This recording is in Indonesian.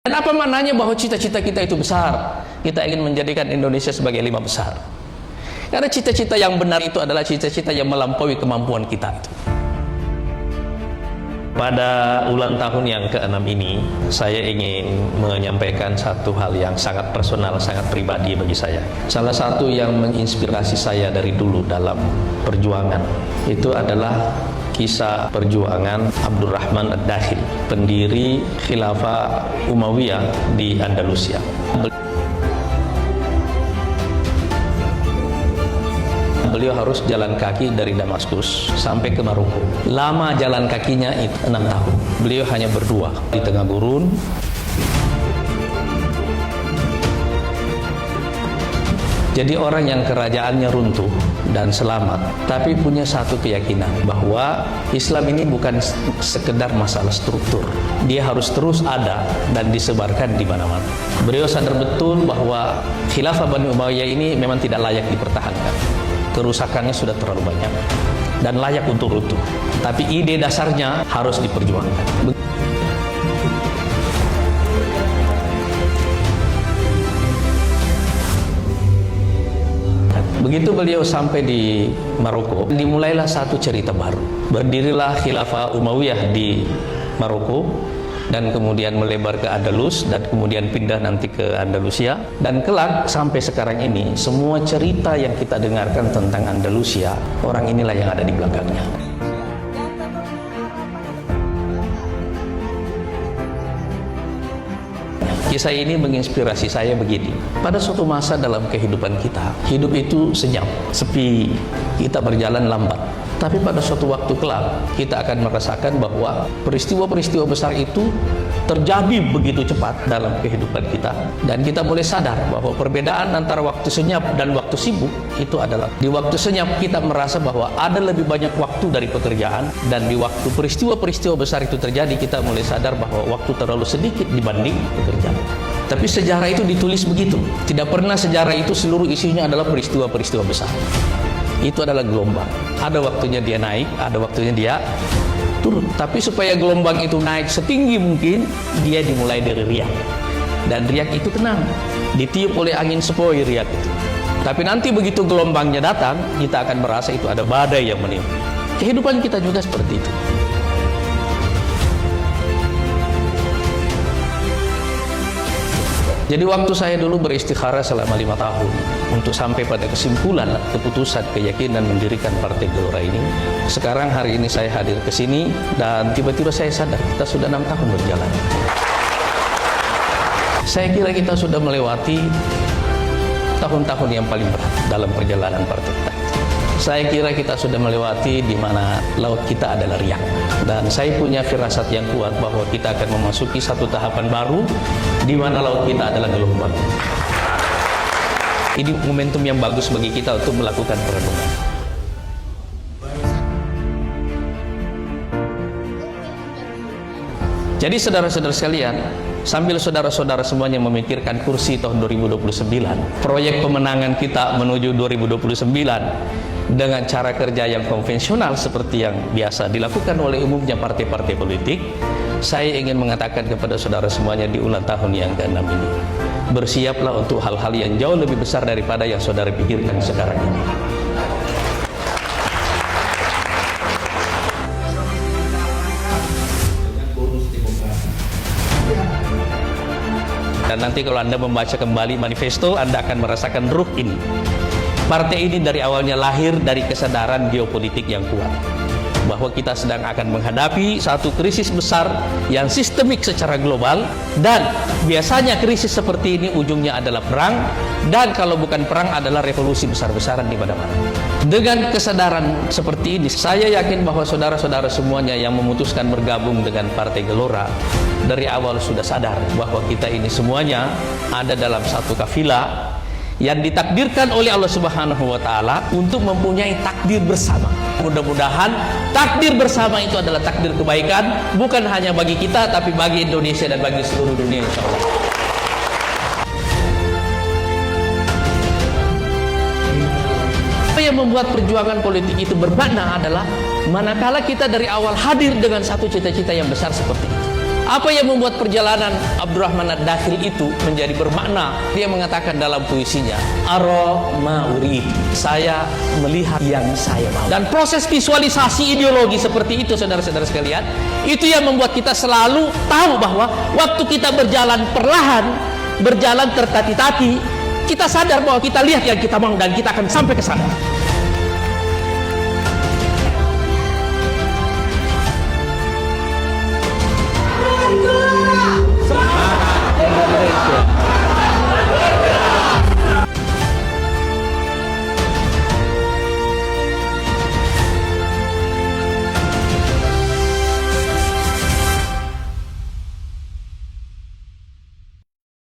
Dan apa maknanya bahwa cita-cita kita itu besar? Kita ingin menjadikan Indonesia sebagai 5 besar. Karena cita-cita yang benar itu adalah cita-cita yang melampaui kemampuan kita itu. Pada ulang tahun yang ke-6 ini, saya ingin menyampaikan satu hal yang sangat personal, sangat pribadi bagi saya. Salah satu yang menginspirasi saya dari dulu dalam perjuangan, itu adalah kisah perjuangan Abdurrahman Ad-Dakhil, pendiri Khilafah Umayyah di Andalusia. Beliau harus jalan kaki dari Damaskus sampai ke Maroko. Lama jalan kakinya itu 6 tahun. Beliau hanya berdua di tengah gurun. Jadi orang yang kerajaannya runtuh dan selamat, tapi punya satu keyakinan bahwa Islam ini bukan sekedar masalah struktur. Dia harus terus ada dan disebarkan di mana-mana. Beliau sadar betul bahwa Khilafah Bani Umayyah ini memang tidak layak dipertahankan. Kerusakannya sudah terlalu banyak dan layak untuk runtuh. Tapi ide dasarnya harus diperjuangkan. Begitu beliau sampai di Maroko, dimulailah satu cerita baru. Berdirilah Khilafah Umayyah di Maroko, dan kemudian melebar ke Andalus, dan kemudian pindah nanti ke Andalusia, dan kelak sampai sekarang ini semua cerita yang kita dengarkan tentang Andalusia, orang inilah yang ada di belakangnya. Kisah ini menginspirasi saya begini. Pada suatu masa dalam kehidupan kita, hidup itu senyap, sepi, kita berjalan lambat. Tapi pada suatu waktu kelak, kita akan merasakan bahwa peristiwa-peristiwa besar itu terjadi begitu cepat dalam kehidupan kita. Dan kita boleh sadar bahwa perbedaan antara waktu senyap dan waktu sibuk itu adalah di waktu senyap kita merasa bahwa ada lebih banyak waktu dari pekerjaan. Dan di waktu peristiwa-peristiwa besar itu terjadi, kita mulai sadar bahwa waktu terlalu sedikit dibanding pekerjaan. Tapi sejarah itu ditulis begitu. Tidak pernah sejarah itu seluruh isinya adalah peristiwa-peristiwa besar. Itu adalah gelombang. Ada waktunya dia naik, ada waktunya dia turun. Tapi supaya gelombang itu naik setinggi mungkin, dia dimulai dari riak. Dan riak itu tenang, ditiup oleh angin sepoi riak itu. Tapi nanti begitu gelombangnya datang, kita akan merasa itu ada badai yang menimpa. Kehidupan kita juga seperti itu. Jadi waktu saya dulu beristikharah selama 5 tahun untuk sampai pada kesimpulan, keputusan, keyakinan mendirikan Partai Gelora ini. Sekarang hari ini saya hadir ke sini dan tiba-tiba saya sadar kita sudah 6 tahun berjalan. Saya kira kita sudah melewati tahun-tahun yang paling berat dalam perjalanan partai kita. Saya kira kita sudah melewati di mana laut kita adalah riak. Dan saya punya firasat yang kuat bahwa kita akan memasuki satu tahapan baru di mana laut kita adalah gelombang. Ini momentum yang bagus bagi kita untuk melakukan perenungan. Jadi saudara-saudara sekalian, sambil saudara-saudara semuanya memikirkan kursi tahun 2029, proyek pemenangan kita menuju 2029 dengan cara kerja yang konvensional seperti yang biasa dilakukan oleh umumnya partai-partai politik, saya ingin mengatakan kepada saudara semuanya di ulang tahun yang ke-6 ini, bersiaplah untuk hal-hal yang jauh lebih besar daripada yang saudara pikirkan sekarang ini. Dan nanti kalau Anda membaca kembali manifesto, Anda akan merasakan ruh ini. Partai ini dari awalnya lahir dari kesadaran geopolitik yang kuat, bahwa kita sedang akan menghadapi satu krisis besar yang sistemik secara global, dan biasanya krisis seperti ini ujungnya adalah perang, dan kalau bukan perang adalah revolusi besar-besaran di mana-mana. Dengan kesadaran seperti ini, saya yakin bahwa saudara-saudara semuanya yang memutuskan bergabung dengan Partai Gelora dari awal sudah sadar bahwa kita ini semuanya ada dalam satu kafilah yang ditakdirkan oleh Allah Subhanahu wa Ta'ala untuk mempunyai takdir bersama. Mudah-mudahan takdir bersama itu adalah takdir kebaikan, bukan hanya bagi kita, tapi bagi Indonesia dan bagi seluruh dunia, insya Allah. Apa yang membuat perjuangan politik itu bermakna adalah manakala kita dari awal hadir dengan satu cita-cita yang besar seperti itu. Apa yang membuat perjalanan Abdurrahman Ad-Dakhil itu menjadi bermakna? Dia mengatakan dalam puisinya, "Ara ma urid." Saya melihat yang saya mau. Dan proses visualisasi ideologi seperti itu, saudara-saudara sekalian, itu yang membuat kita selalu tahu bahwa waktu kita berjalan perlahan, berjalan tertati-tati, kita sadar bahwa kita lihat yang kita mau dan kita akan sampai ke sana.